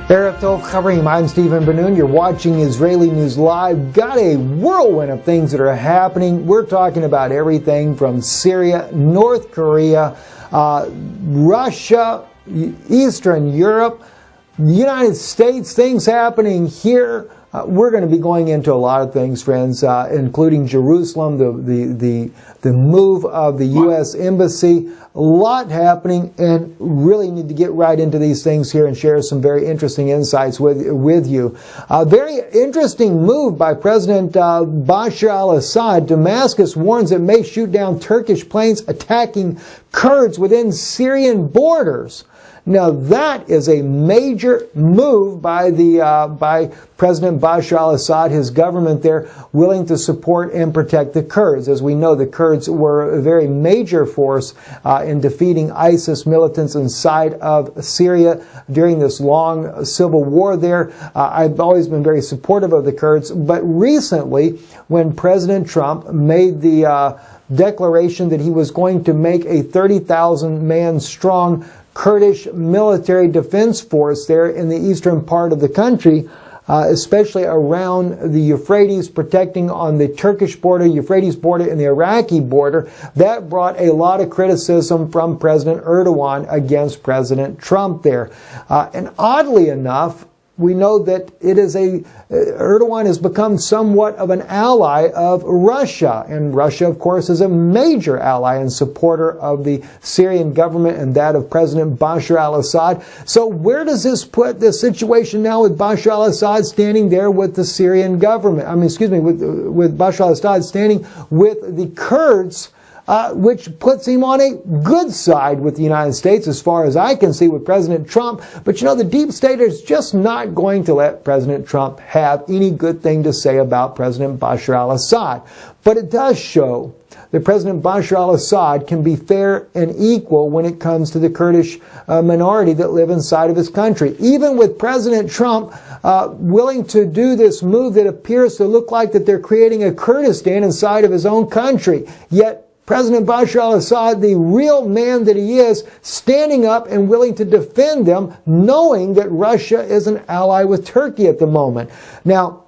Erev Tov Chaverim, I'm Stephen Ben-Nun. You're watching Israeli News Live. Got a whirlwind of things that are happening. We're talking about everything from Syria, North Korea, Russia, Eastern Europe, the United States, things happening here. We're going to be going into a lot of things, friends, including Jerusalem, the move of the U.S. Embassy. A lot happening, and really need to get right into these things here and share some very interesting insights with you. A very interesting move by President Bashar al-Assad. Damascus warns it may shoot down Turkish planes attacking Kurds within Syrian borders. Now that is a major move by President Bashar al-Assad, his government there, willing to support and protect the Kurds. As we know, the Kurds were a very major force in defeating ISIS militants inside of Syria during this long civil war there. I've always been very supportive of the Kurds, but recently, when President Trump made the declaration that he was going to make a 30,000-man strong Kurdish military defense force there in the eastern part of the country, especially around the Euphrates, protecting on the Turkish border, Euphrates border, and the Iraqi border. That brought a lot of criticism from President Erdogan against President Trump there. And oddly enough, we know that Erdogan has become somewhat of an ally of Russia. And Russia, of course, is a major ally and supporter of the Syrian government and that of President Bashar al-Assad. So where does this put the situation now with Bashar al-Assad standing there with the Syrian government? With Bashar al-Assad standing with the Kurds, which puts him on a good side with the United States, as far as I can see, with President Trump. But you know, the deep state is just not going to let President Trump have any good thing to say about President Bashar al-Assad. But it does show that President Bashar al-Assad can be fair and equal when it comes to the Kurdish minority that live inside of his country. Even with President Trump willing to do this move that appears to look like that they're creating a Kurdistan inside of his own country, yet President Bashar al-Assad, the real man that he is, standing up and willing to defend them, knowing that Russia is an ally with Turkey at the moment. Now,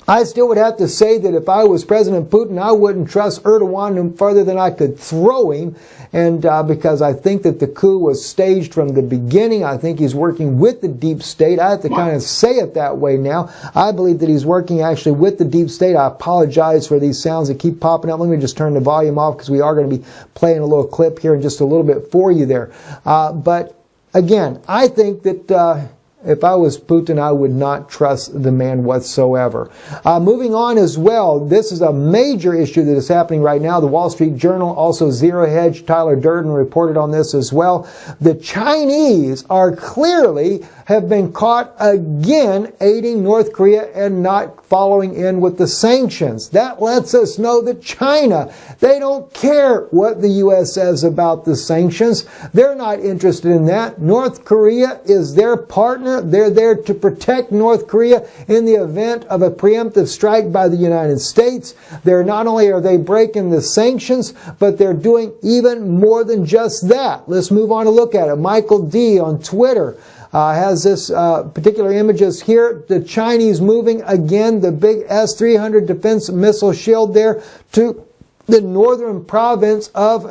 I still would have to say that if I was President Putin, I wouldn't trust Erdogan further than I could throw him, and because I think that the coup was staged from the beginning. I think he's working with the deep state. I have to kind of say it that way now. I believe that he's working actually with the deep state. I apologize for these sounds that keep popping up. Let me just turn the volume off because we are going to be playing a little clip here in just a little bit for you there. But again, I think that if I was Putin, I would not trust the man whatsoever. Moving on as well, this is a major issue that is happening right now. The Wall Street Journal, also Zero Hedge, Tyler Durden reported on this as well. The Chinese are clearly have been caught again aiding North Korea and not following in with the sanctions. That lets us know that China, they don't care what the U.S. says about the sanctions. They're not interested in that. North Korea is their partner. They're there to protect North Korea in the event of a preemptive strike by the United States. They're not only are they breaking the sanctions, but they're doing even more than just that. Let's move on to look at it. Michael D. on Twitter has this particular images here. The Chinese moving again the big S-300 defense missile shield there to the northern province of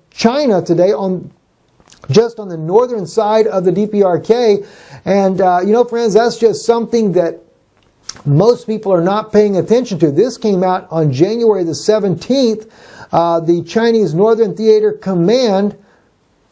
China today, just on the northern side of the DPRK. And you know, friends, that's just something that most people are not paying attention to. This came out on January the 17th. The Chinese Northern Theater Command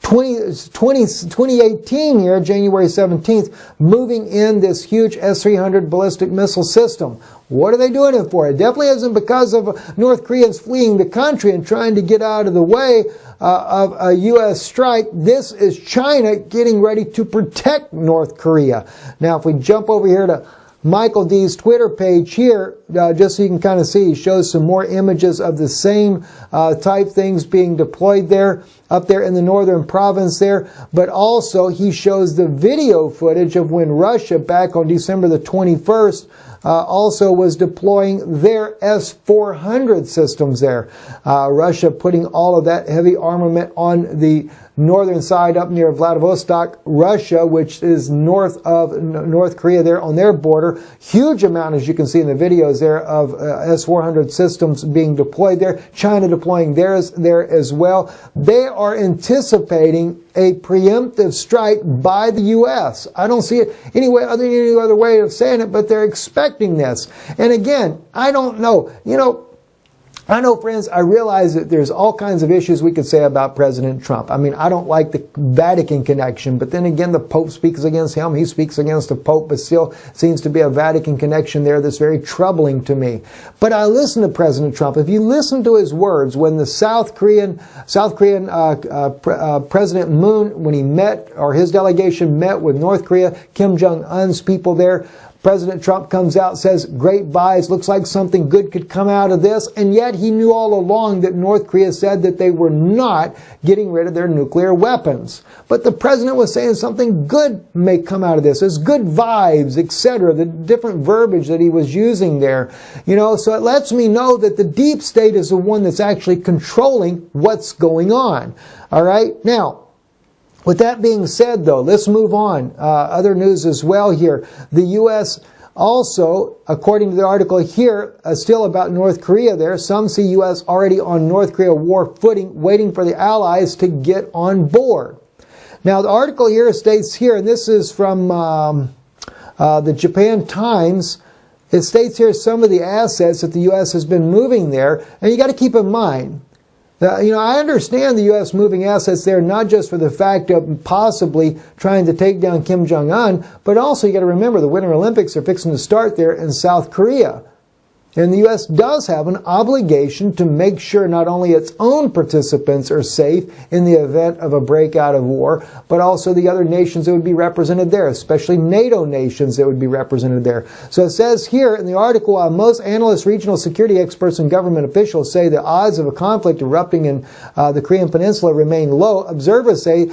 2018 here, January 17th, moving in this huge S-300 ballistic missile system. What are they doing it for? It definitely isn't because of North Koreans fleeing the country and trying to get out of the way of a U.S. strike. This is China getting ready to protect North Korea. Now, if we jump over here to Michael D's Twitter page here, just so you can kind of see, he shows some more images of the same type things being deployed there. up there in the northern province there, but also he shows the video footage of when Russia, back on December the 21st, also was deploying their S-400 systems there. Russia putting all of that heavy armament on the northern side up near Vladivostok, Russia, which is north of North Korea there on their border. Huge amount, as you can see in the videos there, of S-400 systems being deployed there. China deploying theirs there as well. They are anticipating a preemptive strike by the U.S. I don't see it any other way of saying it, but they're expecting this. And again, I don't know. I know, friends, I realize that there's all kinds of issues we could say about President Trump. I mean, I don't like the Vatican connection, but then again, the Pope speaks against him. He speaks against the Pope, but still seems to be a Vatican connection there that's very troubling to me. But I listen to President Trump. If you listen to his words when the South Korean President Moon, when he met, or his delegation met with North Korea, Kim Jong-un's people there, President Trump comes out, says, great vibes, looks like something good could come out of this, and yet he knew all along that North Korea said that they were not getting rid of their nuclear weapons. But the president was saying something good may come out of this. There's good vibes, etc., the different verbiage that he was using there. So it lets me know that the deep state is the one that's actually controlling what's going on. All right? Now, with that being said, though, let's move on. Other news as well here. The U.S. also, according to the article here, still about North Korea there, some see U.S. already on North Korea war footing, waiting for the allies to get on board. Now, the article here states here, and this is from the Japan Times, it states here some of the assets that the U.S. has been moving there, and you got to keep in mind, I understand the U.S. moving assets there not just for the fact of possibly trying to take down Kim Jong-un, but also you got to remember the Winter Olympics are fixing to start there in South Korea. And the U.S. does have an obligation to make sure not only its own participants are safe in the event of a breakout of war, but also the other nations that would be represented there, especially NATO nations that would be represented there. So it says here in the article, while most analysts, regional security experts, and government officials say the odds of a conflict erupting in the Korean Peninsula remain low, observers say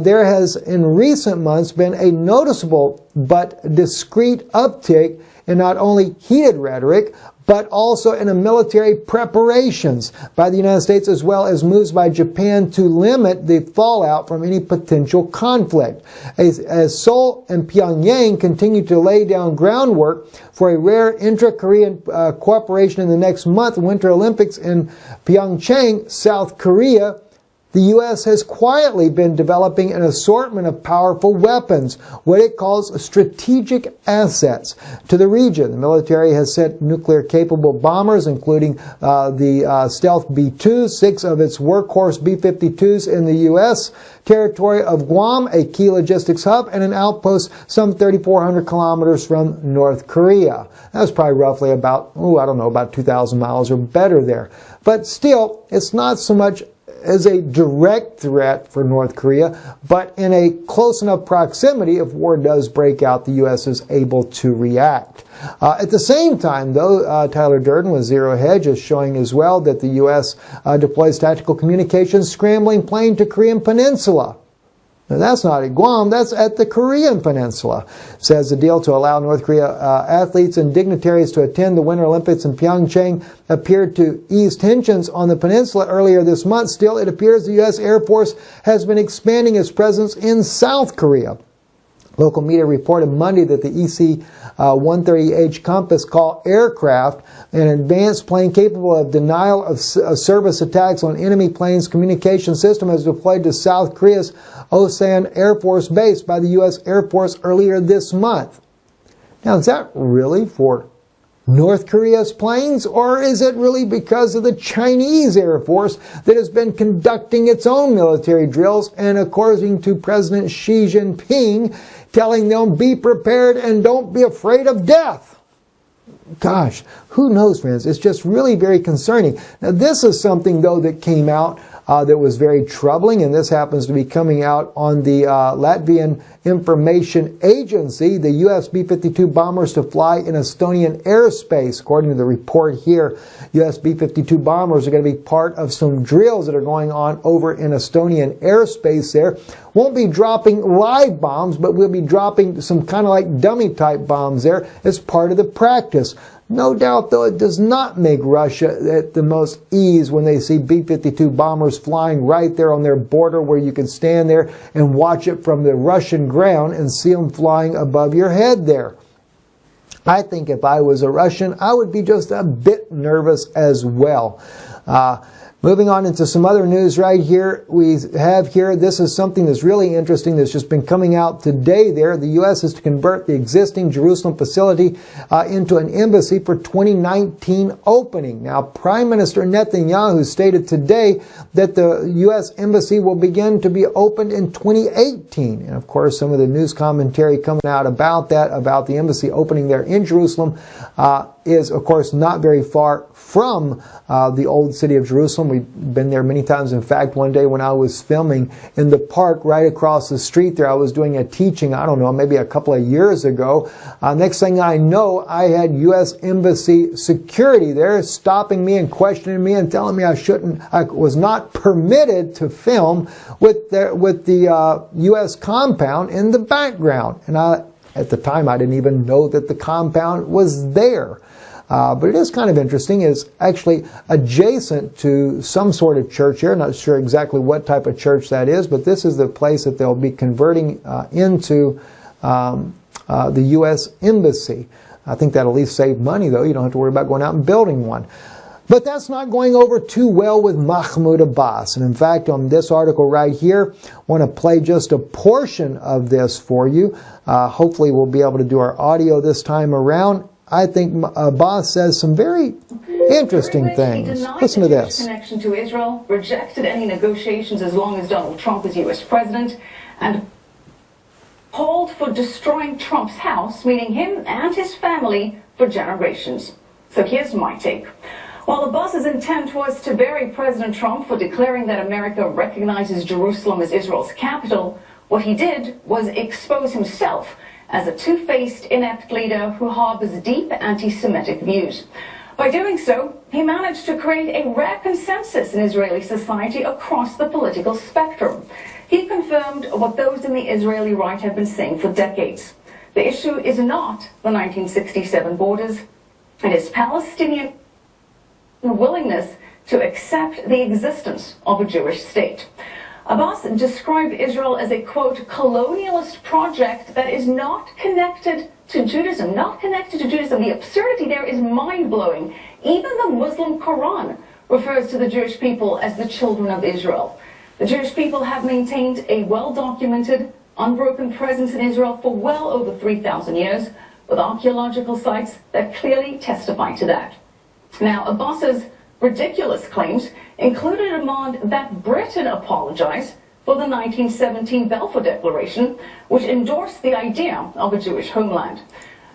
there has in recent months been a noticeable but discreet uptick in not only heated rhetoric, but also in a military preparations by the United States, as well as moves by Japan to limit the fallout from any potential conflict. As Seoul and Pyongyang continue to lay down groundwork for a rare intra-Korean cooperation in the next month, Winter Olympics in Pyeongchang, South Korea, the U.S. has quietly been developing an assortment of powerful weapons, what it calls strategic assets, to the region. The military has sent nuclear-capable bombers, including the stealth B-2, 6 of its workhorse B-52s in the U.S. territory of Guam, a key logistics hub, and an outpost some 3,400 kilometers from North Korea. That's probably roughly about, about 2,000 miles or better there. But still, it's not so much as a direct threat for North Korea, but in a close enough proximity, if war does break out, the U.S. is able to react. At the same time, though, Tyler Durden with Zero Hedge is showing as well that the U.S. Deploys tactical communications scrambling plane to Korean Peninsula. Now, that's not at Guam, that's at the Korean Peninsula. Says the deal to allow North Korea athletes and dignitaries to attend the Winter Olympics in Pyeongchang appeared to ease tensions on the peninsula earlier this month. Still, it appears the U.S. Air Force has been expanding its presence in South Korea. Local media reported Monday that the EC-130H Compass Call aircraft, an advanced plane capable of denial of service attacks on enemy planes' communication system, has deployed to South Korea's Osan Air Force Base by the U.S. Air Force earlier this month. Now, is that really for North Korea's planes, or is it really because of the Chinese Air Force that has been conducting its own military drills and, according to President Xi Jinping, telling them be prepared and don't be afraid of death? Gosh, who knows, friends? It's just really very concerning. Now, this is something, though, that came out that was very troubling, and this happens to be coming out on the Latvian Information Agency. The US B-52 bombers to fly in Estonian airspace. According to the report here, US B-52 bombers are going to be part of some drills that are going on over in Estonian airspace there. Won't be dropping live bombs, but we'll be dropping some kind of like dummy type bombs there as part of the practice. No doubt, though, it does not make Russia at the most ease when they see B-52 bombers flying right there on their border, where you can stand there and watch it from the Russian ground and see them flying above your head there. I think if I was a Russian, I would be just a bit nervous as well. Moving on into some other news right here, we have here, this is something that's really interesting that's just been coming out today there. The U.S. is to convert the existing Jerusalem facility into an embassy for 2019 opening. Now, Prime Minister Netanyahu stated today that the U.S. embassy will begin to be opened in 2018. And of course, some of the news commentary coming out about that, about the embassy opening there in Jerusalem, is of course not very far from the old city of Jerusalem. We've been there many times. In fact, one day when I was filming in the park right across the street there, I was doing a teaching, I don't know, maybe a couple of years ago. Next thing I know, I had U.S. Embassy security there stopping me and questioning me and telling me I was not permitted to film with the U.S. compound in the background. And at the time, I didn't even know that the compound was there. But it is kind of interesting. It's actually adjacent to some sort of church here. Not sure exactly what type of church that is, but this is the place that they'll be converting into the U.S. Embassy. I think that'll at least save money, though. You don't have to worry about going out and building one. But that's not going over too well with Mahmoud Abbas. And in fact, on this article right here, I want to play just a portion of this for you. Hopefully we'll be able to do our audio this time around. I think Abbas says some very interesting things. Listen to this. Connection to Israel, rejected any negotiations as long as Donald Trump is U.S. president, and called for destroying Trump's house, meaning him and his family, for generations. So here's my take. While Abbas's intent was to bury President Trump for declaring that America recognizes Jerusalem as Israel's capital, what he did was expose himself as a two-faced, inept leader who harbors deep anti-Semitic views. By doing so, he managed to create a rare consensus in Israeli society across the political spectrum. He confirmed what those in the Israeli right have been saying for decades. The issue is not the 1967 borders. It is Palestinian willingness to accept the existence of a Jewish state. Abbas described Israel as a, quote, colonialist project that is not connected to Judaism. Not connected to Judaism. The absurdity there is mind-blowing. Even the Muslim Quran refers to the Jewish people as the children of Israel. The Jewish people have maintained a well-documented, unbroken presence in Israel for well over 3,000 years, with archaeological sites that clearly testify to that. Now, Abbas's ridiculous claims included a demand that Britain apologize for the 1917 Balfour Declaration, which endorsed the idea of a Jewish homeland.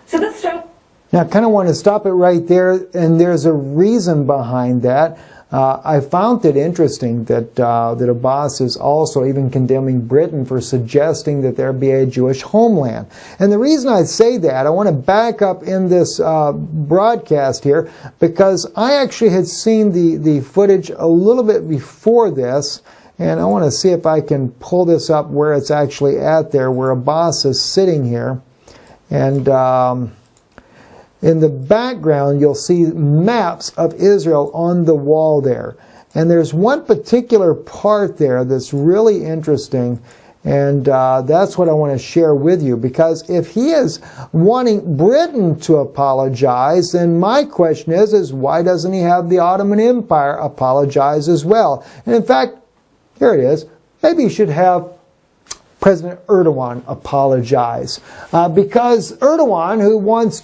So this show... Now, I kind of want to stop it right there, and there's a reason behind that. I found it interesting that that Abbas is also even condemning Britain for suggesting that there be a Jewish homeland. And the reason I say that, I want to back up in this broadcast here, because I actually had seen the footage a little bit before this, and I want to see if I can pull this up where it's actually at there, where Abbas is sitting here. And in the background, you'll see maps of Israel on the wall there. And there's one particular part there that's really interesting, and that's what I want to share with you. Because if he is wanting Britain to apologize, then my question is why doesn't he have the Ottoman Empire apologize as well? And in fact, here it is. Maybe he should have President Erdogan apologize, because Erdogan, who wants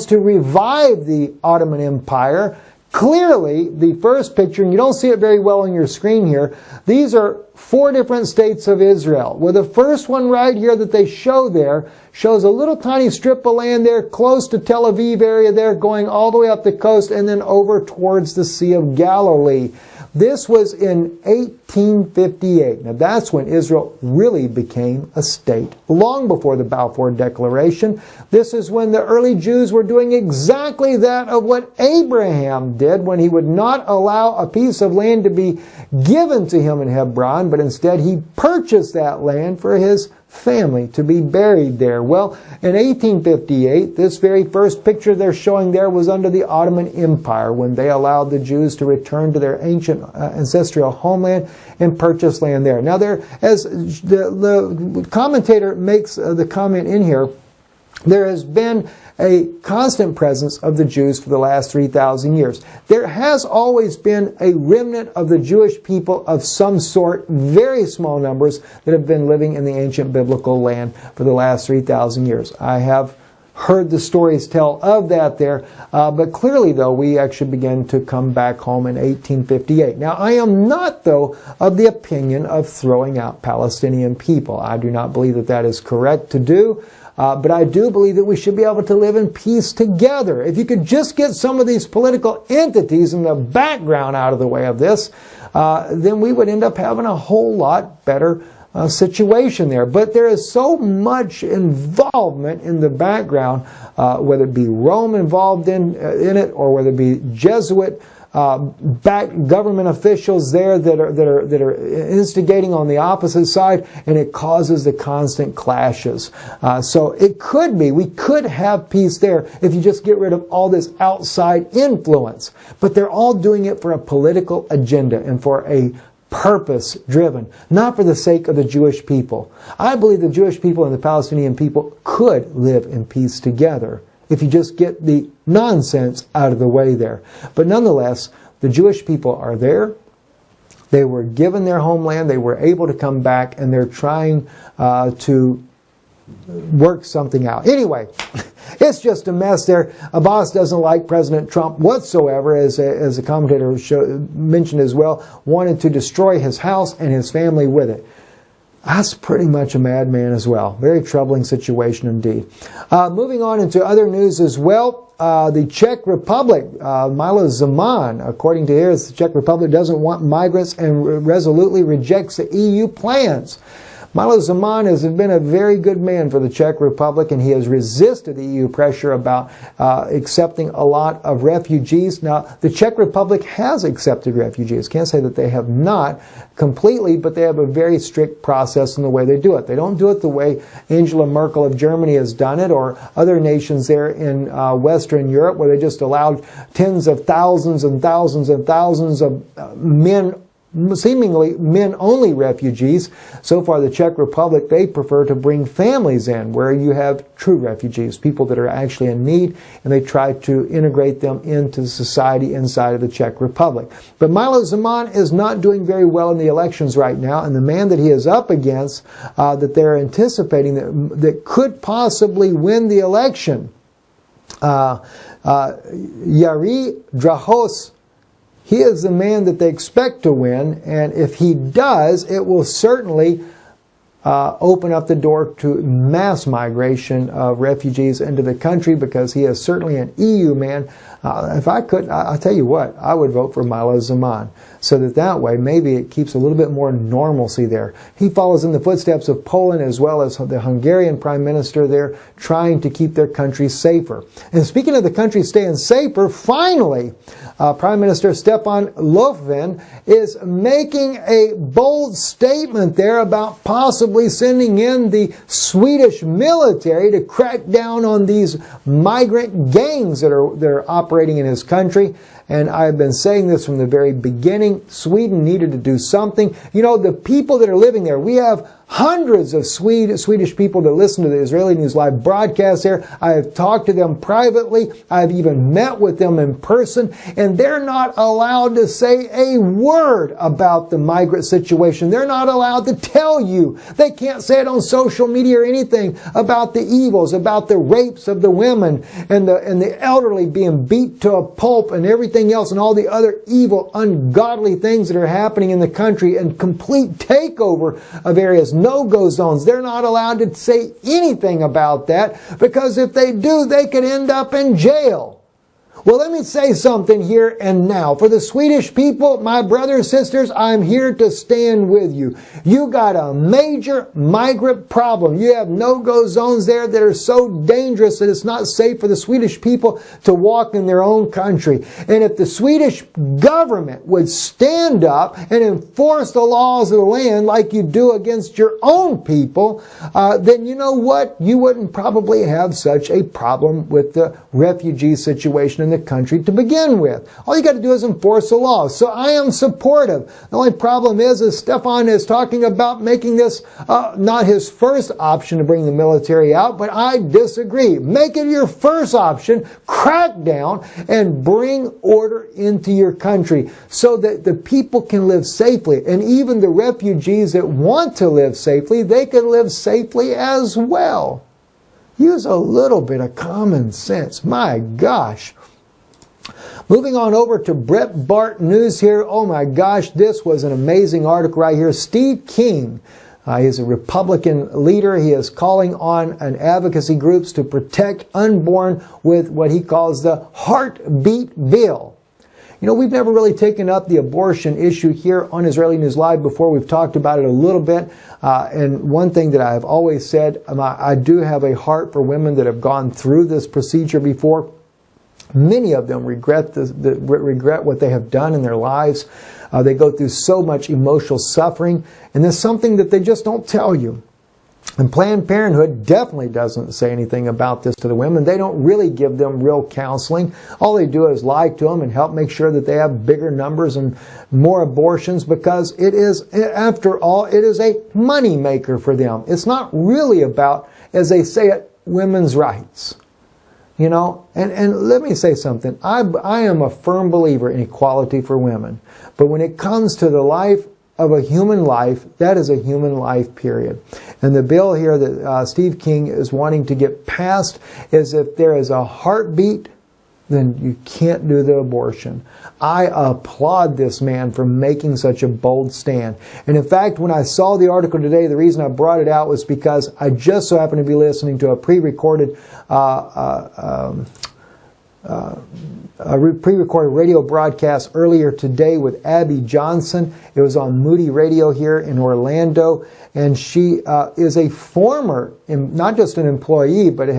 to revive the Ottoman Empire, clearly the first picture, and you don't see it very well on your screen here, these are 4 different states of Israel. Well, the first one right here that they show there shows a little tiny strip of land there close to Tel Aviv area there, going all the way up the coast and then over towards the Sea of Galilee. This was in 1858. Now that's when Israel really became a state. Long before the Balfour Declaration, this is when the early Jews were doing exactly that of what Abraham did when he would not allow a piece of land to be given to him in Hebron, but instead he purchased that land for his family to be buried there. Well, in 1858, this very first picture they're showing there was under the Ottoman Empire, when they allowed the Jews to return to their ancient ancestral homeland and purchase land there. Now, there, as the commentator makes the comment in here, there has been a constant presence of the Jews for the last 3,000 years. There has always been a remnant of the Jewish people of some sort, very small numbers, that have been living in the ancient biblical land for the last 3,000 years. I have heard the stories tell of that there, but clearly, though, we actually began to come back home in 1858. Now, I am not, though, of the opinion of throwing out Palestinian people. I do not believe that that is correct to do. But I do believe that we should be able to live in peace together. If you could just get some of these political entities in the background out of the way of this, then we would end up having a whole lot better situation there. But there is so much involvement in the background, whether it be Rome involved in it, or whether it be Jesuit backed government officials there that are instigating on the opposite side, and it causes the constant clashes. So it could be, we could have peace there if you just get rid of all this outside influence. But they're all doing it for a political agenda and for a purpose driven, not for the sake of the Jewish people. I believe the Jewish people and the Palestinian people could live in peace together if you just get the nonsense out of the way there. But nonetheless, the Jewish people are there. They were given their homeland. They were able to come back, and they're trying to work something out. Anyway, it's just a mess there. Abbas doesn't like President Trump whatsoever, as a commentator mentioned as well, wanted to destroy his house and his family with it. That's pretty much a madman as well. Very troubling situation indeed. Moving on into other news as well. The Czech Republic, Milo Zeman, according to here, the Czech Republic doesn't want migrants and resolutely rejects the EU plans. Milo Zeman has been a very good man for the Czech Republic, and he has resisted the EU pressure about accepting a lot of refugees. Now, the Czech Republic has accepted refugees. Can't say that they have not completely, but they have a very strict process in the way they do it. They don't do it the way Angela Merkel of Germany has done it, or other nations there in Western Europe, where they just allowed tens of thousands and thousands and thousands of seemingly men-only refugees. So far, the Czech Republic, they prefer to bring families in, where you have true refugees, people that are actually in need, and they try to integrate them into society inside of the Czech Republic. But Milo Zeman is not doing very well in the elections right now, and the man that he is up against, that they're anticipating that could possibly win the election, Yari Drahos, he is the man that they expect to win, and if he does, it will certainly open up the door to mass migration of refugees into the country, because he is certainly an EU man. If I could, I'll tell you what, I would vote for Milo Zeman, so that way maybe it keeps a little bit more normalcy there. He follows in the footsteps of Poland, as well as the Hungarian Prime Minister there, trying to keep their country safer. And speaking of the country staying safer, finally, Prime Minister Stefan Löfven is making a bold statement there about possibly sending in the Swedish military to crack down on these migrant gangs that are operating in his country. And I've been saying this from the very beginning. Sweden needed to do something. You know, the people that are living there, we have hundreds of Swedish people that listen to the Israeli News Live broadcast there. I have talked to them privately. I've even met with them in person, and they're not allowed to say a word about the migrant situation. They're not allowed to tell you. They can't say it on social media or anything about the evils, about the rapes of the women and the elderly being beat to a pulp and everything else, and all the other evil, ungodly things that are happening in the country, and complete takeover of areas, no-go zones. They're not allowed to say anything about that, because if they do, they could end up in jail. Well, let me say something here and now. For the Swedish people, my brothers and sisters, I'm here to stand with you. You got a major migrant problem. You have no-go zones there that are so dangerous that it's not safe for the Swedish people to walk in their own country. And if the Swedish government would stand up and enforce the laws of the land like you do against your own people, then you know what? You wouldn't probably have such a problem with the refugee situation in the country to begin with. All you got to do is enforce the law. So I am supportive. The only problem is Stefan is talking about making this not his first option to bring the military out, but I disagree. Make it your first option, crack down, and bring order into your country so that the people can live safely. And even the refugees that want to live safely, they can live safely as well. Use a little bit of common sense. My gosh. Moving on over to Breitbart News here. Oh my gosh, this was an amazing article right here. Steve King, he's a Republican leader. He is calling on advocacy groups to protect unborn with what he calls the heartbeat bill. You know, we've never really taken up the abortion issue here on Israeli News Live before. We've talked about it a little bit. And one thing that I've always said, I do have a heart for women that have gone through this procedure before. Many of them regret what they have done in their lives. They go through so much emotional suffering. And there's something that they just don't tell you. And Planned Parenthood definitely doesn't say anything about this to the women. They don't really give them real counseling. All they do is lie to them and help make sure that they have bigger numbers and more abortions, because it is, after all, it is a money maker for them. It's not really about, as they say it, women's rights. You know, and let me say something. I am a firm believer in equality for women. But when it comes to the life of a human life, that is a human life, period. And the bill here that Steve King is wanting to get passed is if there is a heartbeat, then you can't do the abortion. I applaud this man for making such a bold stand. And in fact, when I saw the article today, the reason I brought it out was because I just so happened to be listening to a pre-recorded radio broadcast earlier today with Abby Johnson. It was on Moody Radio here in Orlando. And she is a former, not just an employee, but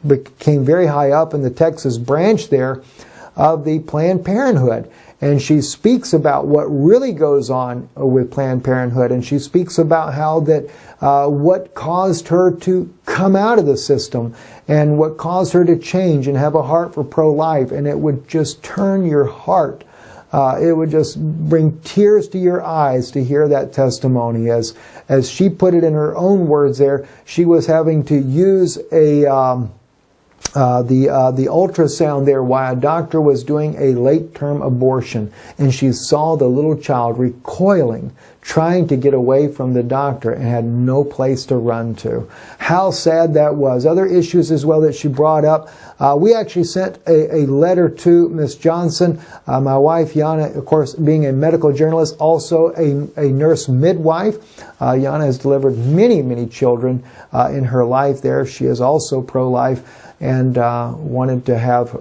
became very high up in the Texas branch there of the Planned Parenthood. And she speaks about what really goes on with Planned Parenthood. And she speaks about how that what caused her to come out of the system and what caused her to change and have a heart for pro-life. And it would just turn your heart. It would just bring tears to your eyes to hear that testimony. As she put it in her own words there, she was having to use the ultrasound there while a doctor was doing a late-term abortion, and she saw the little child recoiling, trying to get away from the doctor, and had no place to run to. How sad that was. Other issues as well that she brought up. We actually sent a letter to Miss Johnson. My wife, Yana, of course, being a medical journalist, also a nurse midwife. Yana has delivered many, many children in her life there. She is also pro-life, and wanted to have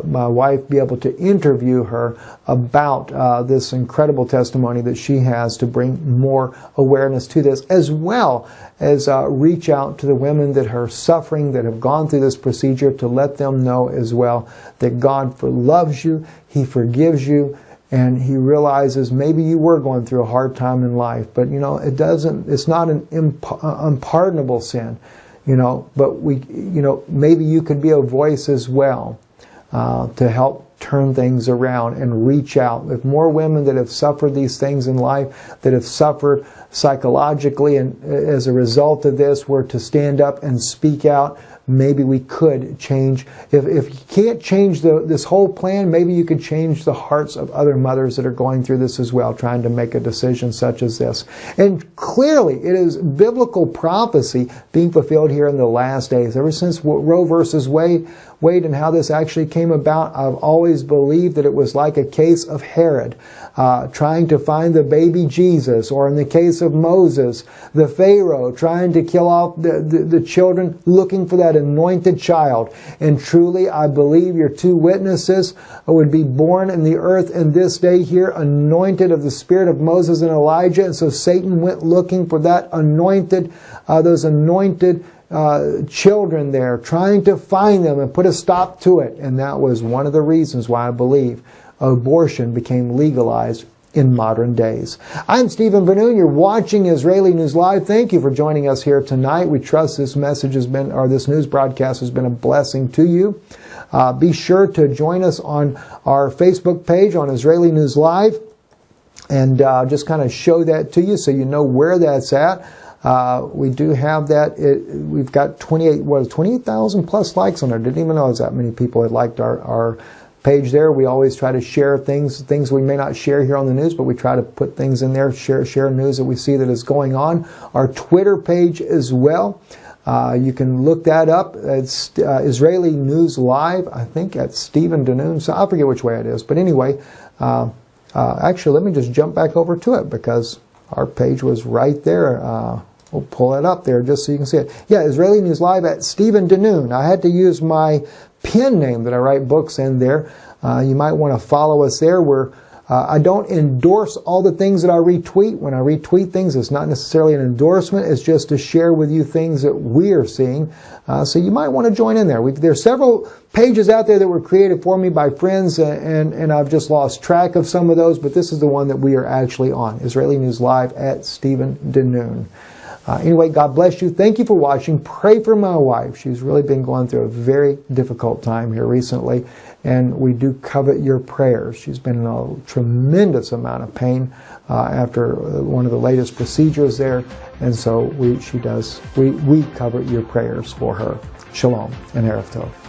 my wife be able to interview her about this incredible testimony that she has to bring more awareness to this, as well as reach out to the women that are suffering, that have gone through this procedure, to let them know as well that God loves you, He forgives you, and He realizes maybe you were going through a hard time in life, but you know, it's not an unpardonable sin. You know, but maybe you could be a voice as well to help turn things around and reach out. If more women that have suffered these things in life, that have suffered psychologically, and as a result of this, were to stand up and speak out, maybe we could change. If you can't change this whole plan, maybe you could change the hearts of other mothers that are going through this as well, trying to make a decision such as this. And clearly, it is biblical prophecy being fulfilled here in the last days. Ever since Roe versus Wade and how this actually came about, I've always always believed that it was like a case of Herod trying to find the baby Jesus, or in the case of Moses, the Pharaoh trying to kill off the children, looking for that anointed child. And truly, I believe your two witnesses would be born in the earth in this day here, anointed of the spirit of Moses and Elijah. And so Satan went looking for that anointed, those anointed children there, trying to find them and put a stop to it. And that was one of the reasons why I believe abortion became legalized in modern days. I'm Stephen Ben-Nun. You're watching Israeli News Live. Thank you for joining us here tonight. We trust this message has been, or this news broadcast has been a blessing to you. Be sure to join us on our Facebook page on Israeli News Live, and just kind of show that to you so you know where that's at. We do have that. We've got 28,000 plus likes on there. Didn't even know it was that many people had liked our page there. We always try to share things we may not share here on the news, but we try to put things in there, share news that we see that is going on. Our Twitter page as well. You can look that up. It's Israeli News Live, I think, at Stephen Ben-Nun. So I forget which way it is. But anyway, actually, let me just jump back over to it because our page was right there. We'll pull it up there just so you can see it. Yeah, Israeli News Live at Stephen Ben-Nun. I had to use my pen name that I write books in there. You might want to follow us there. I don't endorse all the things that I retweet. When I retweet things, it's not necessarily an endorsement. It's just to share with you things that we are seeing. So you might want to join in there. There's several pages out there that were created for me by friends, and I've just lost track of some of those, but this is the one that we are actually on, Israeli News Live at Stephen Ben-Nun. Anyway, God bless you. Thank you for watching. Pray for my wife. She's really been going through a very difficult time here recently, and we do covet your prayers. She's been in a tremendous amount of pain after one of the latest procedures there, and so we covet your prayers for her. Shalom and Erev Tov.